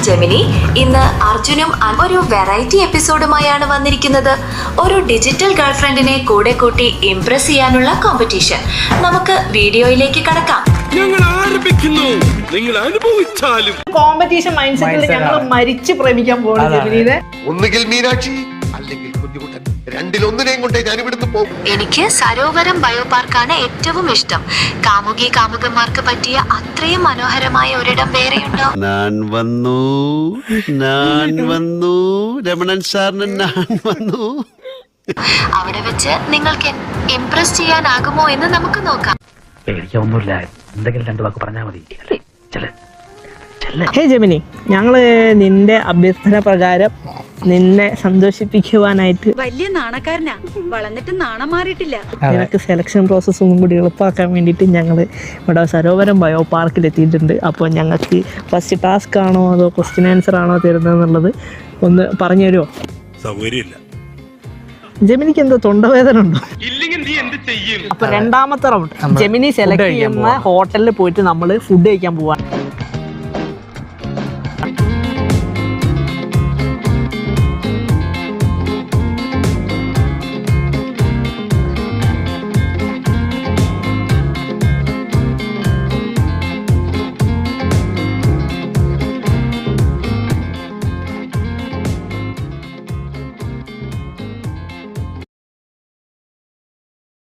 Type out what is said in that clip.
Gemini. ഇന്ന് അർജുനും ഒരു വെറൈറ്റി എപ്പിസോഡുമായാണ് വന്നിരിക്കുന്നത്. ഒരു ഡിജിറ്റൽ ഗേൾഫ്രണ്ടിനെ കൂടെ കൂട്ടി ഇംപ്രസ് ചെയ്യാനുള്ള കോമ്പറ്റീഷൻ. നമുക്ക് വീഡിയോയിലേക്ക് കടക്കാം. ഞങ്ങൾ ആരംഭിക്കുന്നു. നിങ്ങൾ അനുഭവിച്ചാലും കോമ്പറ്റീഷൻ മൈൻഡ് സെറ്റിൽ ഞങ്ങൾ മരിച്ച് പ്രേമിക്കാൻ പോകുന്നത് ജെമിനിയെ. ഒന്നുകിൽ മീനാക്ഷി അല്ലെങ്കിൽ കുഞ്ഞുകുട്ടൻ, രണ്ടിലൊന്നിനെയും കൊണ്ടേ ഞാൻ ഇവിടുന്ന് പോകും. എനിക്ക് സരോവരം ബയോപാർക്കാണ് ഏറ്റവും ഇഷ്ടം. കാമുകി കാമുകന്മാർക്ക് പറ്റിയ അത്രയും മനോഹരമായ ഒരിടം വേറെയുണ്ടോ? ഞാൻ വന്നു രമണൻ സാറിന് ഞാൻ വന്നു. അവിടെ വെച്ച് നിങ്ങൾക്ക് ഇംപ്രസ് ചെയ്യാനാകുമോ എന്ന് നമുക്ക് നോക്കാം. പേടിക്കൊന്നുമില്ല, എന്തെങ്കിലും രണ്ടു വാക്ക് പറഞ്ഞാൽ മതി. ഹേ ജെമിനി, ഞങ്ങള് നിന്റെ അഭ്യർത്ഥന പ്രകാരം നിന്നെ സന്തോഷിപ്പിക്കുവാനായിട്ട് വലിയ നാണക്കാരനാ, വളർന്നിട്ട് നാണം മാറിയിട്ടില്ല. നിനക്ക് സെലക്ഷൻ പ്രോസസ്സും കൂടി എളുപ്പമാക്കാൻ വേണ്ടിയിട്ട് ഞങ്ങൾ ഇവിടെ സരോവരം ബയോ പാർക്കിൽ എത്തിയിട്ടുണ്ട്. അപ്പോൾ ഞങ്ങൾക്ക് ഫസ്റ്റ് ടാസ്ക് ആണോ അതോ ക്വസ്റ്റ്യൻ ആൻസർ ആണോ തരുന്നതെന്നുള്ളത് ഒന്ന് പറഞ്ഞു തരുമോ? സൗകര്യമില്ല. ജെമിനിക്ക് എന്തോ തൊണ്ടവേദന ഉണ്ടോ? ഇല്ലെങ്കിൽ നീ എന്ത് ചെയ്യും? അപ്പൊ രണ്ടാമത്തെ റൗണ്ട് ജെമിനി സെലക്ട് ചെയ്യുന്ന ഹോട്ടലിൽ പോയിട്ട് നമ്മൾ ഫുഡ് കഴിക്കാൻ പോവാണ്.